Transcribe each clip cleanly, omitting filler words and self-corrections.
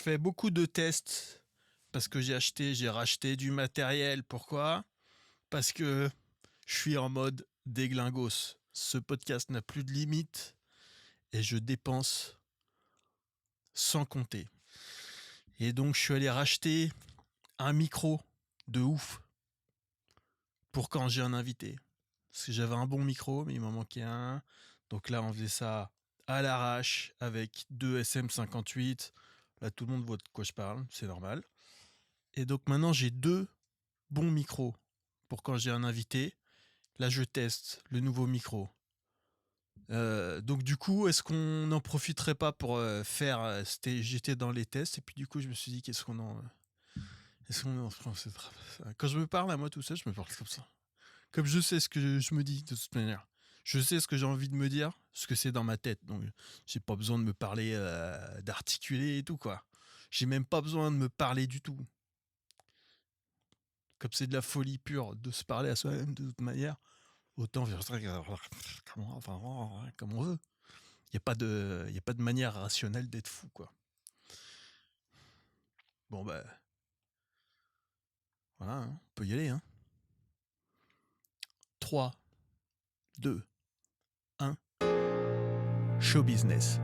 fais beaucoup de tests parce que j'ai racheté du matériel. Pourquoi ? Parce que je suis en mode déglingos. Ce podcast n'a plus de limite et je dépense sans compter. Et donc, je suis allé racheter un micro de ouf pour quand j'ai un invité. Parce que j'avais un bon micro, mais il m'en manquait un. Donc là, on faisait ça à l'arrache avec deux SM58. Là, tout le monde voit de quoi je parle, c'est normal. Et donc maintenant, j'ai deux bons micros pour quand j'ai un invité. Là, je teste le nouveau micro. Donc du coup, est-ce qu'on n'en profiterait pas pour faire... j'étais dans les tests et puis du coup, je me suis dit, quand je me parle à moi tout seul, je me parle comme ça. Comme je sais ce que je me dis de toute manière. Je sais ce que j'ai envie de me dire, ce que c'est dans ma tête. Donc, j'ai pas besoin de me parler, d'articuler et tout, quoi. J'ai même pas besoin de me parler du tout. Comme c'est de la folie pure de se parler à soi-même de toute manière, autant faire ça comme on veut. Il n'y a pas de manière rationnelle d'être fou, quoi. Bon, bah, voilà, hein, on peut y aller, hein. 3, 2, 1. Show business.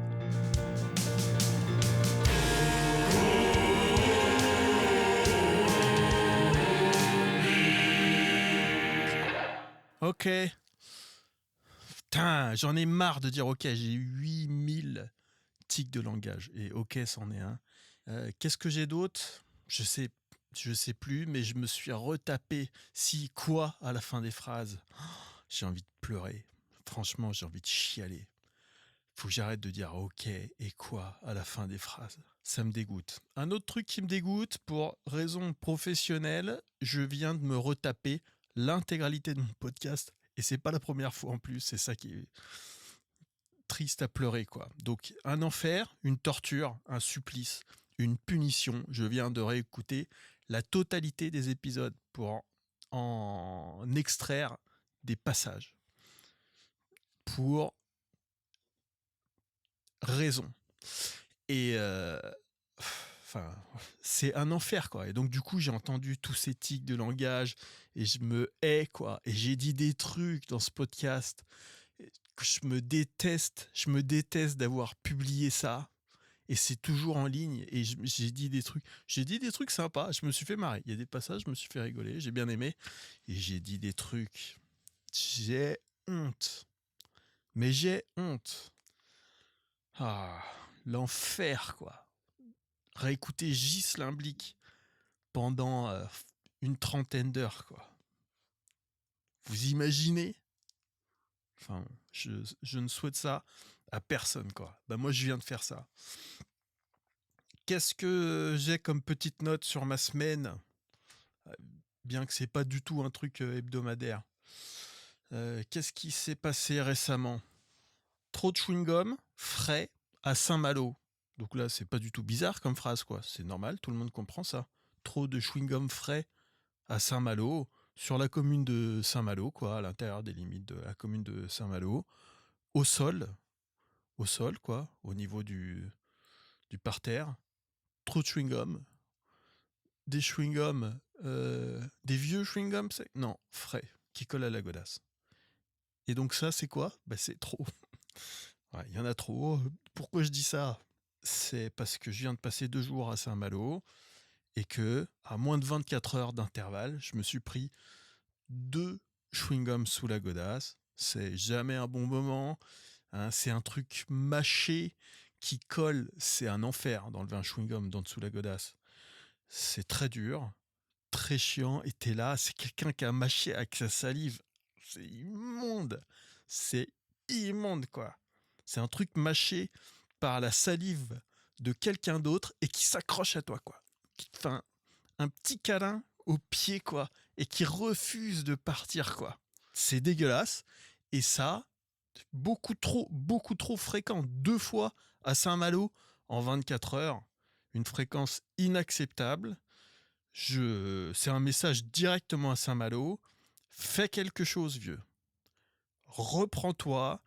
Ok. Putain, j'en ai marre de dire ok, j'ai 8000 tics de langage. Et ok, c'en est un. Qu'est-ce que j'ai d'autre ? Je sais plus, mais je me suis retapé si quoi à la fin des phrases. J'ai envie de pleurer. Franchement, j'ai envie de chialer. Faut que j'arrête de dire ok et quoi à la fin des phrases. Ça me dégoûte. Un autre truc qui me dégoûte, pour raison professionnelle, je viens de me retaper l'intégralité de mon podcast. Et c'est pas la première fois en plus, c'est ça qui est triste à pleurer, quoi. Donc, un enfer, une torture, un supplice, une punition. Je viens de réécouter la totalité des épisodes pour en extraire des passages. Pour raison. Et enfin, c'est un enfer, quoi. Et donc, du coup, j'ai entendu tous ces tics de langage et je me hais, quoi. Et j'ai dit des trucs dans ce podcast que je me déteste d'avoir publié ça. Et c'est toujours en ligne. Et j'ai dit des trucs sympas. Je me suis fait marrer. Il y a des passages, je me suis fait rigoler. J'ai bien aimé. Et j'ai dit des trucs. J'ai honte. Mais j'ai honte. Ah, l'enfer, quoi. Réécouter Ghislain Blic pendant une trentaine d'heures, quoi. Vous imaginez ? Enfin, je ne souhaite ça à personne, quoi. Bah, moi, je viens de faire ça. Qu'est-ce que j'ai comme petite note sur ma semaine ? Bien que c'est pas du tout un truc hebdomadaire. Qu'est-ce qui s'est passé récemment ? Trop de chewing-gum frais à Saint-Malo. Donc là, c'est pas du tout bizarre comme phrase, quoi. C'est normal, tout le monde comprend ça. Trop de chewing-gum frais à Saint-Malo, sur la commune de Saint-Malo, quoi, à l'intérieur des limites de la commune de Saint-Malo, au sol, quoi, au niveau du parterre. Trop de chewing-gum. Des chewing-gums, des vieux chewing-gums, non, frais, qui collent à la godasse. Et donc ça, c'est quoi ? Bah, c'est trop. Ouais, il y en a trop. Pourquoi je dis ça ? C'est parce que je viens de passer 2 jours à Saint-Malo et que, à moins de 24 heures d'intervalle, je me suis pris 2 chewing-gums sous la godasse. C'est jamais un bon moment. Hein, c'est un truc mâché qui colle. C'est un enfer d'enlever un chewing-gum d'en dessous la godasse. C'est très dur, très chiant. Et t'es là, c'est quelqu'un qui a mâché avec sa salive. C'est immonde. C'est immonde, quoi. C'est un truc mâché par la salive de quelqu'un d'autre et qui s'accroche à toi, quoi. Qui te fait un petit câlin au pied, quoi. Et qui refuse de partir, quoi. C'est dégueulasse. Et ça, beaucoup trop fréquent. 2 fois à Saint-Malo en 24 heures. Une fréquence inacceptable. C'est un message directement à Saint-Malo. Fais quelque chose, vieux. Reprends-toi.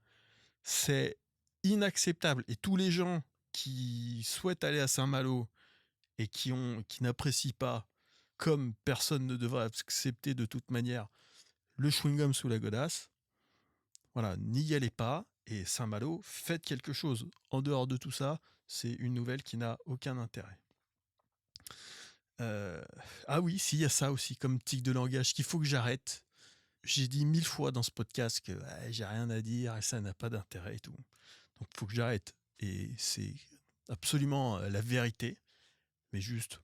C'est inacceptable. Et tous les gens qui souhaitent aller à Saint-Malo et qui n'apprécient pas, comme personne ne devrait accepter de toute manière, le chewing-gum sous la godasse, voilà, n'y allez pas. Et Saint-Malo, faites quelque chose. En dehors de tout ça, c'est une nouvelle qui n'a aucun intérêt. Ah oui, si, il y a ça aussi comme tic de langage qu'il faut que j'arrête. J'ai dit 1000 fois dans ce podcast que j'ai rien à dire et ça n'a pas d'intérêt et tout. Donc il faut que j'arrête. Et c'est absolument la vérité. Mais juste,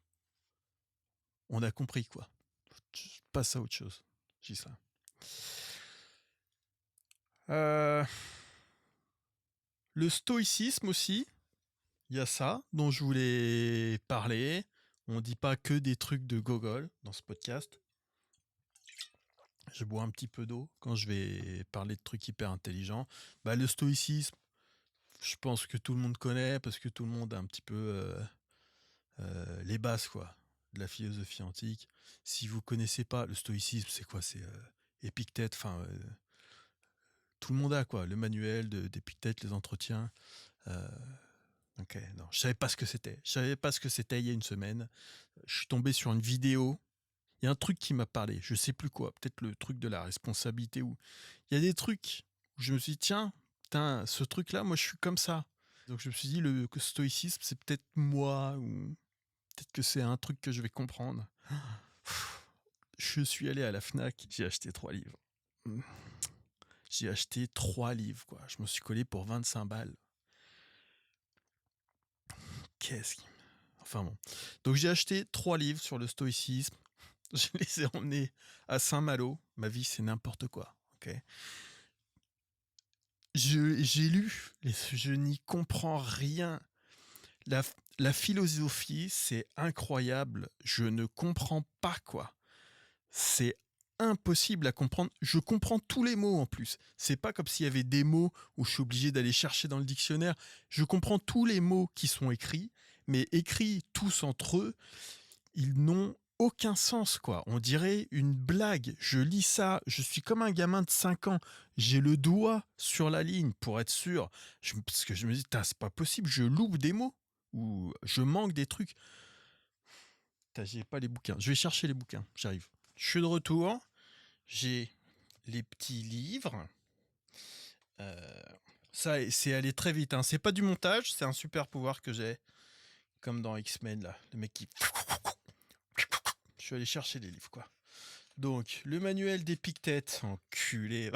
on a compris quoi. Je passe à autre chose. J'ai ça. Le stoïcisme aussi, il y a ça dont je voulais parler. On dit pas que des trucs de gogol dans ce podcast. Je bois un petit peu d'eau quand je vais parler de trucs hyper intelligents. Le stoïcisme, je pense que tout le monde connaît parce que tout le monde a un petit peu les bases quoi, de la philosophie antique. Si vous connaissez pas le stoïcisme, c'est quoi? C'est Épictète, tout le monde a quoi, le manuel d'Épictète, les entretiens. Ok, non, je savais pas ce que c'était. Je savais pas ce que c'était il y a une semaine. Je suis tombé sur une vidéo. Il y a un truc qui m'a parlé. Je sais plus quoi. Peut-être le truc de la responsabilité. Ou il y a des trucs où je me suis dit tiens, putain, ce truc-là, moi je suis comme ça. Donc je me suis dit le stoïcisme, c'est peut-être moi ou peut-être que c'est un truc que je vais comprendre. Je suis allé à la Fnac. J'ai acheté 3 livres. J'ai acheté 3 livres quoi. Je me suis collé pour 25 balles. Qu'est-ce qui... Enfin bon. Donc j'ai acheté 3 livres sur le stoïcisme. Je les ai emmenés à Saint-Malo. Ma vie, c'est n'importe quoi. Ok. J'ai lu, et je n'y comprends rien. La philosophie, c'est incroyable. Je ne comprends pas quoi. C'est impossible à comprendre. Je comprends tous les mots en plus. C'est pas comme s'il y avait des mots où je suis obligé d'aller chercher dans le dictionnaire. Je comprends tous les mots qui sont écrits, mais écrits tous entre eux, ils n'ont aucun sens quoi. On dirait une blague. Je lis ça, je suis comme un gamin de 5 ans. J'ai le doigt sur la ligne pour être sûr. Parce que je me dis, c'est pas possible, je loupe des mots ou je manque des trucs. J'ai pas les bouquins. Je vais chercher les bouquins, j'arrive. Je suis de retour. J'ai les petits livres. Ça, c'est aller très vite. Hein. C'est pas du montage, c'est un super pouvoir que j'ai. Comme dans X-Men, là. Le mec qui... Je suis allé chercher les livres, quoi. Donc, le manuel d'Épictète, enculé.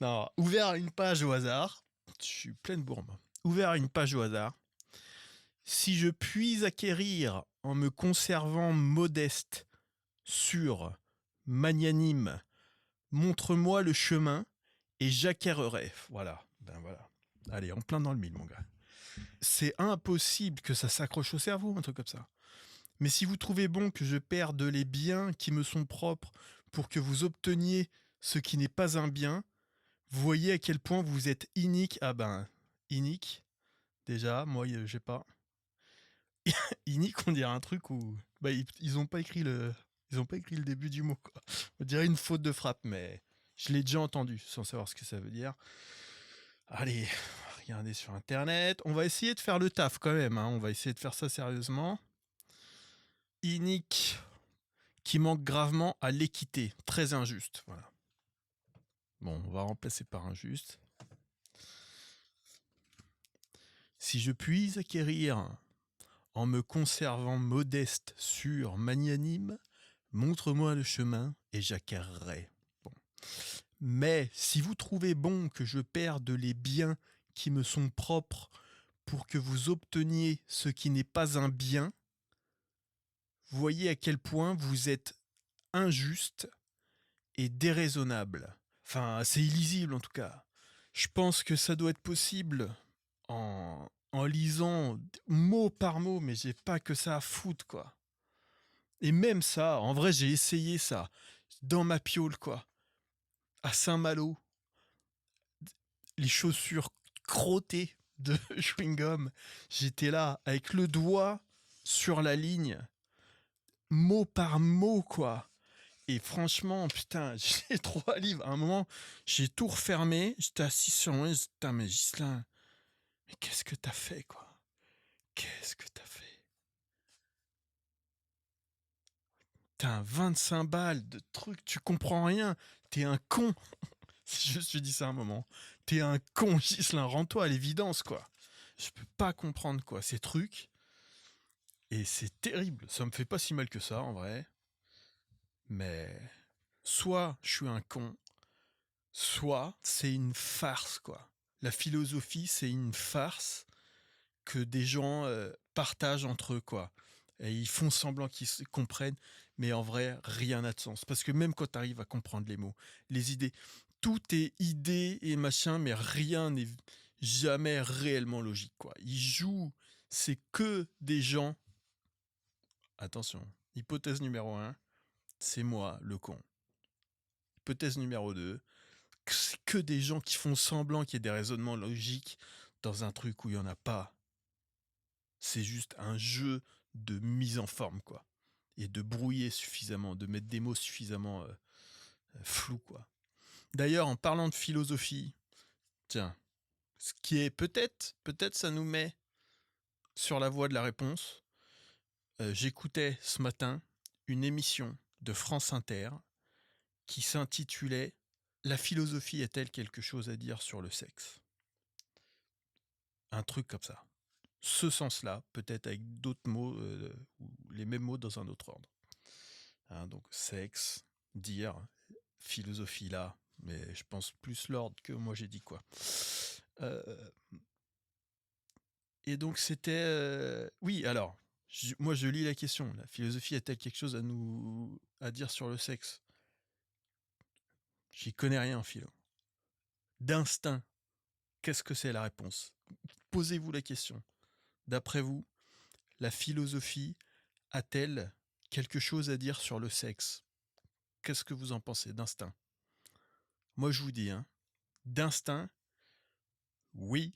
Non, ouvert à une page au hasard. Je suis pleine bourbe. Ouvert à une page au hasard. Si je puis acquérir en me conservant modeste, sûr, magnanime, montre-moi le chemin et j'acquerrerai. Voilà, voilà. Allez, en plein dans le mille, mon gars. C'est impossible que ça s'accroche au cerveau, un truc comme ça. Mais si vous trouvez bon que je perde les biens qui me sont propres pour que vous obteniez ce qui n'est pas un bien, vous voyez à quel point vous êtes inique. Ah ben, inique, déjà, moi, j'ai pas. Inique, on dirait un truc où ils ont pas écrit le début du mot quoi. On dirait une faute de frappe, mais je l'ai déjà entendu sans savoir ce que ça veut dire. Allez, regardez sur internet. On va essayer de faire le taf quand même. Hein. On va essayer de faire ça sérieusement. Inique, qui manque gravement à l'équité, très injuste. Voilà. Bon, on va remplacer par injuste. Si je puis acquérir en me conservant modeste, sûr, magnanime, montre-moi le chemin et j'acquerrerai. Bon. Mais si vous trouvez bon que je perde les biens qui me sont propres pour que vous obteniez ce qui n'est pas un bien, voyez à quel point vous êtes injuste et déraisonnable. Enfin, c'est illisible en tout cas. Je pense que ça doit être possible en lisant mot par mot, mais j'ai pas que ça à foutre, quoi. Et même ça, en vrai, j'ai essayé ça. Dans ma piole, quoi. À Saint-Malo. Les chaussures crottées de chewing-gum. J'étais là, avec le doigt sur la ligne. Mot par mot, quoi. Et franchement, putain, j'ai 3 livres. À un moment, j'ai tout refermé. J'étais assis sur moi. Putain, mais Ghislain, mais qu'est-ce que t'as fait, quoi? Qu'est-ce que t'as fait? putain, 25 balles de trucs, tu comprends rien. T'es un con. Je me suis dit ça un moment. T'es un con, Ghislain, rends-toi à l'évidence, quoi. Je peux pas comprendre, quoi, ces trucs. Et c'est terrible. Ça me fait pas si mal que ça, en vrai. Mais soit je suis un con, soit c'est une farce, quoi. La philosophie, c'est une farce que des gens partagent entre eux, quoi. Et ils font semblant qu'ils se comprennent, mais en vrai, rien n'a de sens. Parce que même quand tu arrives à comprendre les mots, les idées, tout est idée et machin, mais rien n'est jamais réellement logique, quoi. Ils jouent, c'est que des gens. Attention, hypothèse numéro un, c'est moi, le con. Hypothèse numéro 2, c'est que des gens qui font semblant qu'il y ait des raisonnements logiques dans un truc où il n'y en a pas. C'est juste un jeu de mise en forme, quoi. Et de brouiller suffisamment, de mettre des mots suffisamment flous, quoi. D'ailleurs, en parlant de philosophie, tiens, ce qui est peut-être ça nous met sur la voie de la réponse. J'écoutais ce matin une émission de France Inter qui s'intitulait La philosophie a-t-elle quelque chose à dire sur le sexe? Un truc comme ça. Ce sens-là, peut-être avec d'autres mots, ou les mêmes mots dans un autre ordre. Hein, donc sexe, dire, philosophie là, mais je pense plus l'ordre que moi j'ai dit quoi. Et donc c'était... Oui, alors, moi je lis la question. La philosophie a-t-elle quelque chose à dire sur le sexe? J'y connais rien en philo. D'instinct, qu'est-ce que c'est la réponse? Posez-vous la question. D'après vous, la philosophie a-t-elle quelque chose à dire sur le sexe? Qu'est-ce que vous en pensez d'instinct? Moi je vous dis, hein, d'instinct, oui,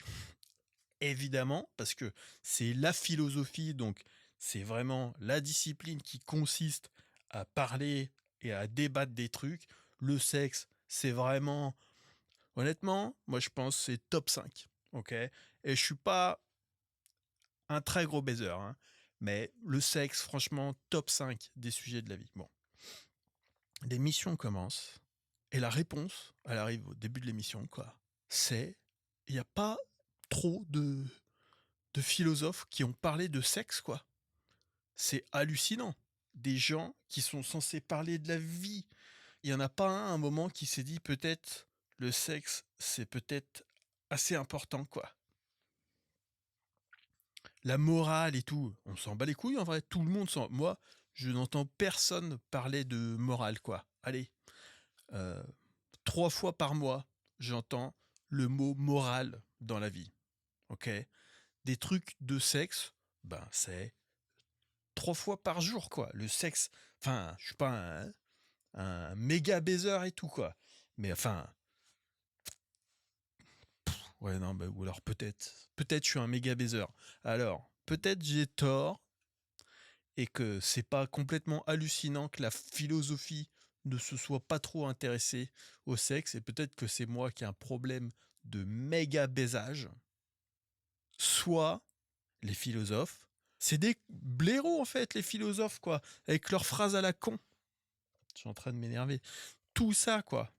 évidemment, parce que c'est la philosophie, donc c'est vraiment la discipline qui consiste à parler et à débattre des trucs. Le sexe, c'est vraiment, honnêtement, moi je pense que c'est top 5, ok? Et je suis pas un très gros baiser, hein, mais le sexe, franchement, top 5 des sujets de la vie. Bon, l'émission commence, et la réponse, elle arrive au début de l'émission, quoi. C'est, il n'y a pas trop de philosophes qui ont parlé de sexe, quoi. C'est hallucinant. Des gens qui sont censés parler de la vie. Il n'y en a pas un moment qui s'est dit peut-être le sexe, c'est peut-être assez important, quoi. La morale et tout, on s'en bat les couilles en vrai. Tout le monde s'en... Moi, je n'entends personne parler de morale, quoi. Allez, 3 fois par mois, j'entends le mot morale dans la vie. Ok? Des trucs de sexe, ben c'est 3 fois par jour, quoi. Le sexe, enfin, je suis pas un méga baiser et tout, quoi. Mais enfin, ouais, non, bah, ou alors peut-être je suis un méga baiser. Alors, peut-être j'ai tort et que c'est pas complètement hallucinant que la philosophie ne se soit pas trop intéressée au sexe et peut-être que c'est moi qui ai un problème de méga baisage. Soit les philosophes, c'est des blaireaux en fait, les philosophes, quoi, avec leurs phrases à la con. Je suis en train de m'énerver. Tout ça, quoi,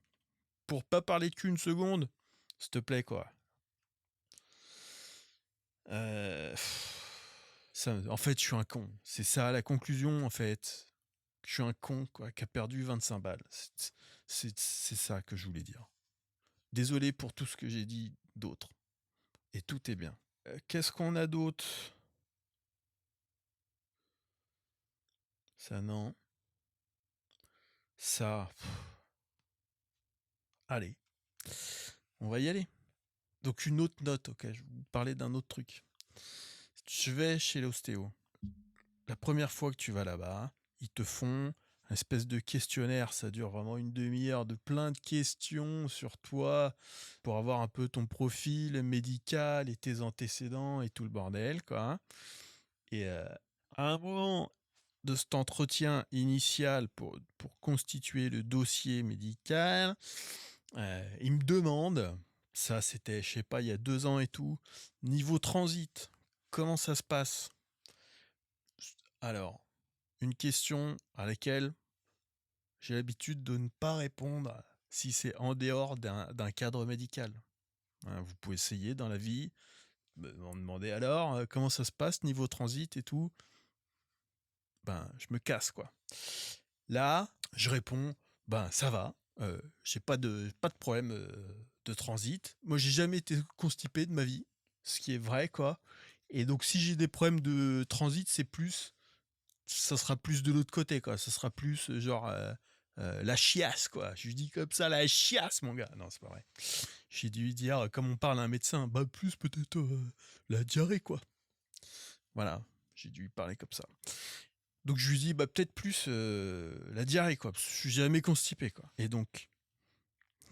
pour pas parler qu'une seconde, s'il te plaît, quoi. Euh, Ça, en fait, je suis un con. C'est ça la conclusion, en fait. Je suis un con, quoi, qui a perdu 25 balles. C'est ça que je voulais dire. Désolé pour tout ce que j'ai dit d'autre. Et tout est bien. Qu'est-ce qu'on a d'autre? Ça, non. Ça. Allez. On va y aller. Donc une autre note, ok, je vais vous parler d'un autre truc. Je vais chez l'ostéo. La première fois que tu vas là-bas, ils te font une espèce de questionnaire, ça dure vraiment une demi-heure de plein de questions sur toi pour avoir un peu ton profil médical et tes antécédents et tout le bordel, quoi. Hein. Et à un moment de cet entretien initial pour constituer le dossier médical, il me demande, ça c'était, je sais pas, il y a 2 ans et tout, niveau transit, comment ça se passe? Alors, une question à laquelle j'ai l'habitude de ne pas répondre si c'est en dehors d'un cadre médical. Hein, vous pouvez essayer dans la vie, m'en demander alors, comment ça se passe niveau transit et tout. Ben, je me casse, quoi. Là, je réponds, ben, ça va, j'ai pas de problème de transit. Moi, j'ai jamais été constipé de ma vie, ce qui est vrai, quoi. Et donc, si j'ai des problèmes de transit, ça sera plus de l'autre côté, quoi. Ça sera plus genre la chiasse, quoi. Je lui dis comme ça, la chiasse, mon gars. Non, c'est pas vrai. J'ai dû lui dire, comme on parle à un médecin, bah plus peut-être la diarrhée, quoi. Voilà, j'ai dû lui parler comme ça. Donc je lui dis, bah peut-être plus la diarrhée, quoi. Parce que je suis jamais constipé, quoi. Et donc,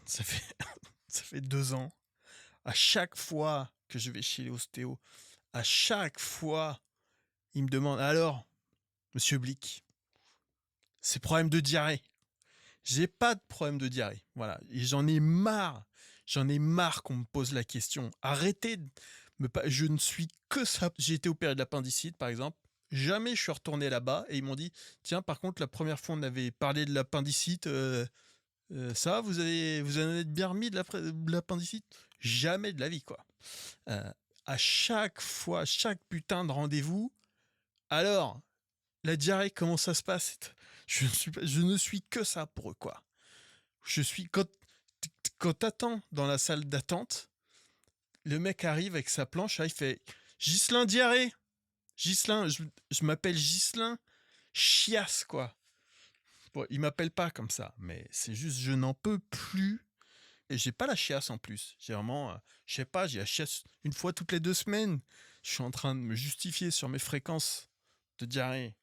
ça fait, ça fait 2 ans. À chaque fois que je vais chez l'ostéo, à chaque fois, il me demande, alors, monsieur Blick, c'est problème de diarrhée. J'ai pas de problème de diarrhée. Voilà. Et j'en ai marre. J'en ai marre qu'on me pose la question. Arrêtez de me pas. Je ne suis que ça. J'ai été opéré de l'appendicite, par exemple. Jamais je suis retourné là-bas et ils m'ont dit tiens, par contre, la première fois on avait parlé de l'appendicite, ça, vous en êtes bien remis de l'appendicite. Jamais de la vie, quoi. Euh, à chaque fois, chaque putain de rendez-vous, alors, la diarrhée, comment ça se passe? Je ne suis que ça pour eux, quoi. Je suis quand t'attends dans la salle d'attente, le mec arrive avec sa planche, là, il fait Ghislain diarrhée. Ghislain, je m'appelle Ghislain Chiasse, quoi. Bon, il m'appelle pas comme ça, mais c'est juste je n'en peux plus. Et j'ai pas la chiasse en plus. J'ai vraiment, je sais pas, j'ai la chiasse une fois toutes les 2 semaines. Je suis en train de me justifier sur mes fréquences de diarrhée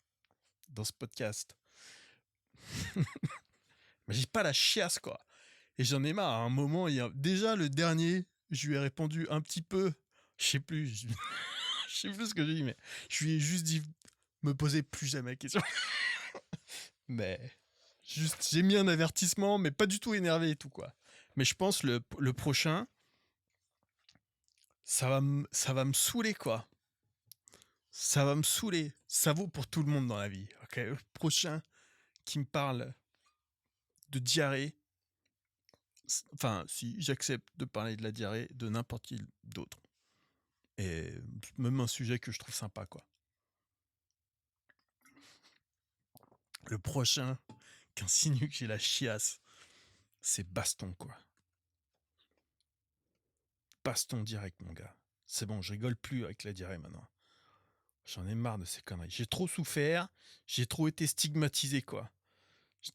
dans ce podcast. Mais j'ai pas la chiasse, quoi. Et j'en ai marre. À un moment, déjà le dernier, je lui ai répondu un petit peu. Je sais plus. Je sais plus ce que j'ai dit, mais je lui ai juste dit me poser plus jamais la question. Mais juste, j'ai mis un avertissement, mais pas du tout énervé et tout, quoi. Mais je pense le prochain, ça va me saouler, quoi. Ça va me saouler. Ça vaut pour tout le monde dans la vie. Ok, le prochain qui me parle de diarrhée, enfin, si j'accepte de parler de la diarrhée de n'importe qui d'autre. Et même un sujet que je trouve sympa, quoi. Le prochain qui insinue que j'ai la chiasse, c'est baston, quoi. Baston direct, mon gars. C'est bon, je rigole plus avec la diarrhée maintenant. J'en ai marre de ces conneries. J'ai trop souffert, j'ai trop été stigmatisé, quoi.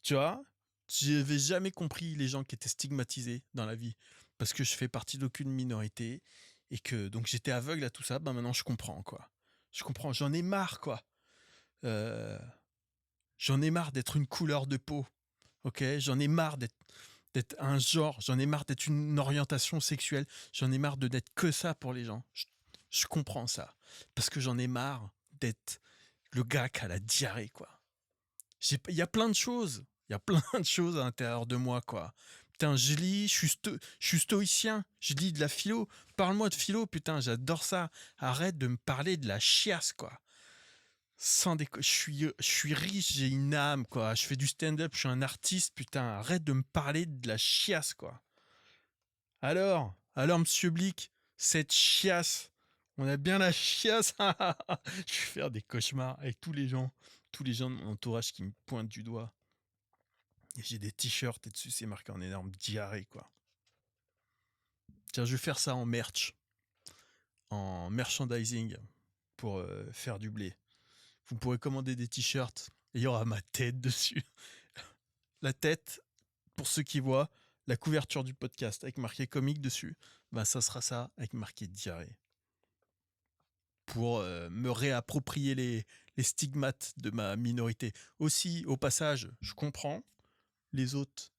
Tu vois, j'avais jamais compris les gens qui étaient stigmatisés dans la vie parce que je fais partie d'aucune minorité et que donc j'étais aveugle à tout ça. Ben maintenant je comprends, quoi. Je comprends. J'en ai marre, quoi. Euh, J'en ai marre d'être une couleur de peau. Ok, j'en ai marre d'être un genre. J'en ai marre d'être une orientation sexuelle. J'en ai marre de n'être que ça pour les gens. Je comprends ça parce que j'en ai marre d'être le gars qui a la diarrhée, quoi. Il y a plein de choses. Il y a plein de choses à l'intérieur de moi, quoi. Putain, je lis, je suis stoïcien. Je lis de la philo. Parle-moi de philo, putain, j'adore ça. Arrête de me parler de la chiasse, quoi. Sans déco... je suis riche, j'ai une âme, quoi. Je fais du stand-up, je suis un artiste, putain. Arrête de me parler de la chiasse, quoi. Alors, monsieur Blick, cette chiasse, on a bien la chiasse. Je vais faire des cauchemars avec tous les gens de mon entourage qui me pointent du doigt. Et j'ai des t-shirts et dessus c'est marqué en énorme diarrhée, quoi. Tiens, je vais faire ça en merch, en merchandising pour faire du blé. Vous pourrez commander des t-shirts et il y aura ma tête dessus. La tête, pour ceux qui voient, la couverture du podcast avec marqué comique dessus, ben ça sera ça avec marqué diarrhée. Pour me réapproprier les stigmates de ma minorité. Aussi, au passage, je comprends les autres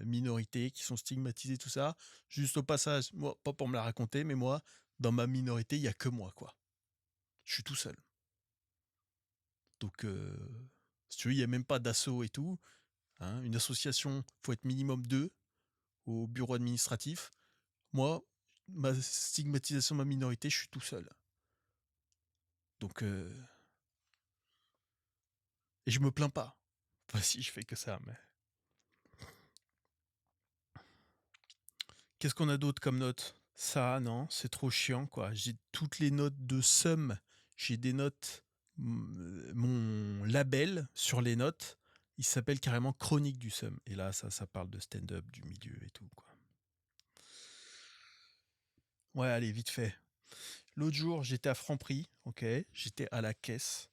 minorités qui sont stigmatisées, tout ça. Juste au passage, moi, pas pour me la raconter, mais moi, dans ma minorité, il n'y a que moi, quoi. Je suis tout seul. Donc, si tu veux, il n'y a même pas d'assaut et tout. Hein. Une association, il faut être minimum 2 au bureau administratif. Moi, ma stigmatisation de ma minorité, je suis tout seul. Donc, Et je me plains pas. Enfin, si, je fais que ça, mais... Qu'est-ce qu'on a d'autre comme notes? Ça, non, c'est trop chiant, quoi. J'ai toutes les notes de Sum. J'ai des notes... Mon label sur les notes, il s'appelle carrément Chronique du Sum. Et là, ça parle de stand-up, du milieu et tout, quoi. Ouais, allez, vite fait. L'autre jour, j'étais à Franprix, ok? J'étais à la caisse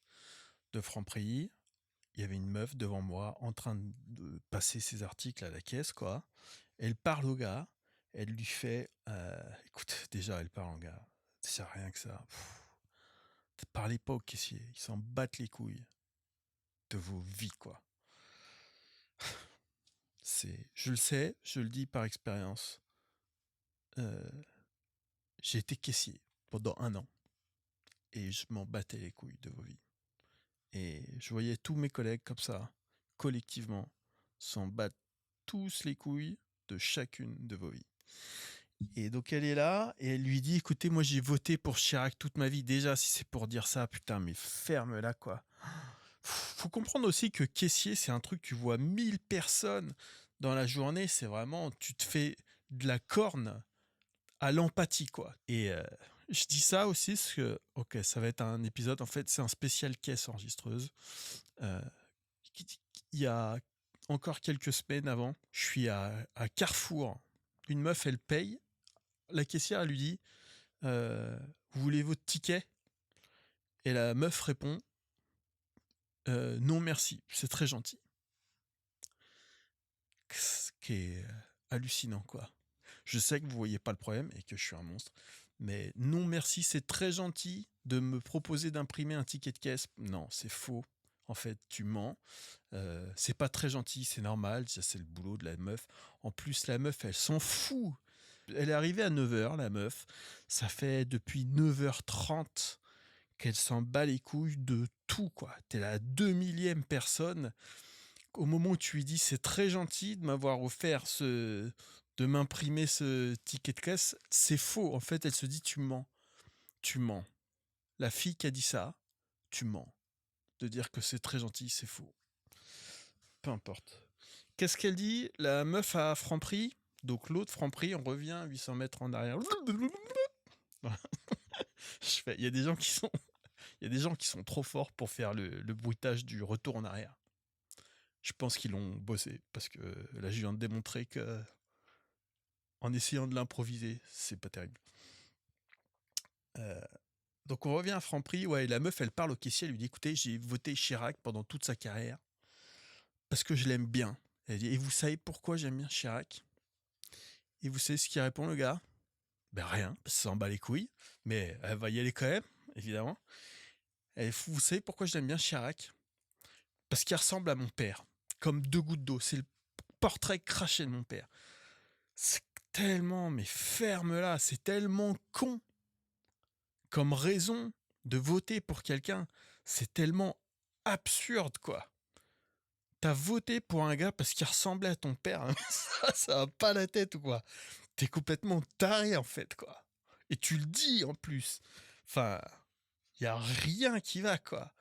de Franprix. Il y avait une meuf devant moi en train de passer ses articles à la caisse, quoi. Elle parle au gars, elle lui fait... écoute, déjà, elle parle au gars. C'est rien que ça. Parlez pas au caissier, ils s'en battent les couilles de vos vies, quoi. Je le sais, je le dis par expérience. J'ai été caissier pendant 1 an et je m'en battais les couilles de vos vies. Et je voyais tous mes collègues comme ça, collectivement, s'en battre tous les couilles de chacune de vos vies. Et donc elle est là et elle lui dit, écoutez, moi j'ai voté pour Chirac toute ma vie. Déjà, si c'est pour dire ça, putain, mais ferme-la, quoi. Faut comprendre aussi que caissier, c'est un truc, tu vois 1000 personnes dans la journée, c'est vraiment, tu te fais de la corne à l'empathie, quoi. Et je dis ça aussi parce que, ok, ça va être un épisode, en fait, c'est un spécial caisse enregistreuse. Euh, il y a encore quelques semaines avant, je suis à Carrefour. Une meuf, elle paye. La caissière, elle lui dit, vous voulez votre ticket? Et la meuf répond, non merci, c'est très gentil. Ce qui est hallucinant, quoi. Je sais que vous voyez pas le problème et que je suis un monstre, mais non merci, c'est très gentil de me proposer d'imprimer un ticket de caisse. Non, c'est faux. En fait, tu mens. C'est pas très gentil, c'est normal, ça c'est le boulot de la meuf. En plus, la meuf, elle s'en fout. Elle est arrivée à 9h, la meuf. Ça fait depuis 9h30 qu'elle s'en bat les couilles de tout, quoi. T'es la 2 000e personne. Au moment où tu lui dis c'est très gentil de m'avoir offert de m'imprimer ce ticket de caisse, c'est faux. En fait, elle se dit tu mens. Tu mens. La fille qui a dit ça, tu mens. De dire que c'est très gentil, c'est faux. Peu importe. Qu'est-ce qu'elle dit? La meuf à Franprix, donc l'autre Franprix, on revient 800 mètres en arrière. Il y a des gens qui sont, il y a des gens qui sont trop forts pour faire le bruitage du retour en arrière. Je pense qu'ils l'ont bossé parce que là, je viens de démontrer que en essayant de l'improviser, c'est pas terrible. Donc on revient à Franprix. Ouais, la meuf, elle parle au caissier, elle lui dit écoutez, j'ai voté Chirac pendant toute sa carrière parce que je l'aime bien. Elle dit et vous savez pourquoi j'aime bien Chirac? Et vous savez ce qu'il répond, le gars? Ben rien, ça s'en bat les couilles, mais elle va y aller quand même, évidemment. Et vous savez pourquoi je l'aime bien Chirac? Parce qu'il ressemble à mon père, comme 2 gouttes d'eau. C'est le portrait craché de mon père. C'est tellement, mais ferme-la, c'est tellement con comme raison de voter pour quelqu'un. C'est tellement absurde, quoi. T'as voté pour un gars parce qu'il ressemblait à ton père. Ça va pas la tête ou quoi? T'es complètement taré, en fait, quoi. Et tu le dis, en plus. Enfin, y a rien qui va, quoi.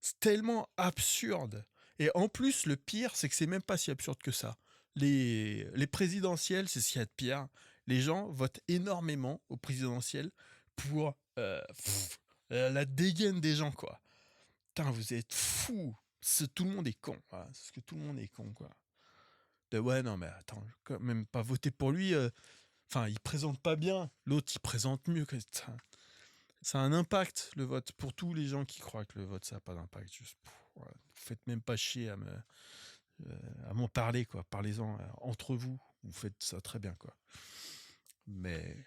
C'est tellement absurde. Et en plus, le pire, c'est que c'est même pas si absurde que ça. Les présidentielles, c'est ce qu'il y a de pire. Les gens votent énormément aux présidentielles pour la dégaine des gens, quoi. Putain, vous êtes fous. Tout le monde est con. Voilà. Parce que tout le monde est con, quoi. Ouais, non, mais attends, quand même pas voter pour lui. Enfin, il présente pas bien. L'autre, il présente mieux. Ça a un impact, le vote. Pour tous les gens qui croient que le vote, ça n'a pas d'impact. Juste, voilà. Vous faites même pas chier à m'en parler, quoi. Parlez-en entre vous. Vous faites ça très bien, quoi. Mais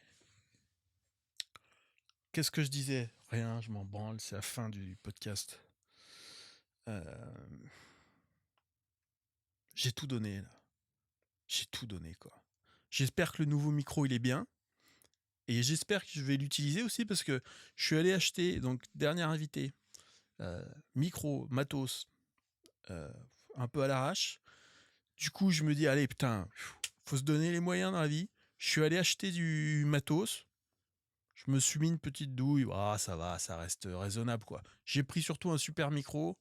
qu'est-ce que je disais? Rien, je m'en branle. C'est la fin du podcast. J'ai tout donné, là. J'ai tout donné, quoi. J'espère que le nouveau micro, il est bien. Et j'espère que je vais l'utiliser aussi parce que je suis allé acheter, donc, dernier invité, micro, matos, un peu à l'arrache. Du coup, je me dis, allez, putain, faut se donner les moyens dans la vie. Je suis allé acheter du matos. Je me suis mis une petite douille. Ah, ça va, ça reste raisonnable, quoi. J'ai pris surtout un super micro.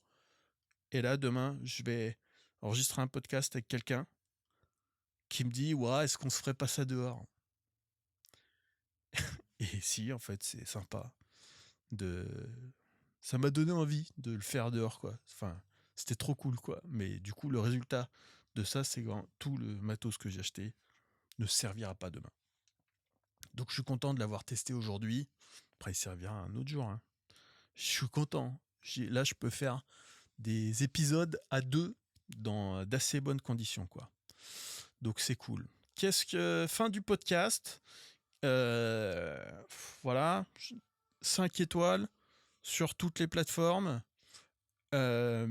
Et là, demain, je vais enregistrer un podcast avec quelqu'un qui me dit: «Ouais, est-ce qu'on se ferait pas ça dehors?» Et si, en fait, c'est sympa de ça m'a donné envie de le faire dehors, quoi. Enfin, c'était trop cool, quoi. Mais du coup, le résultat de ça, c'est que tout le matos que j'ai acheté ne servira pas demain. Donc je suis content de l'avoir testé aujourd'hui. Après, il servira un autre jour, hein. Je suis content. Là, je peux faire des épisodes à deux dans d'assez bonnes conditions, quoi. Donc c'est cool. Fin du podcast. Euh, voilà. 5 étoiles sur toutes les plateformes. Euh,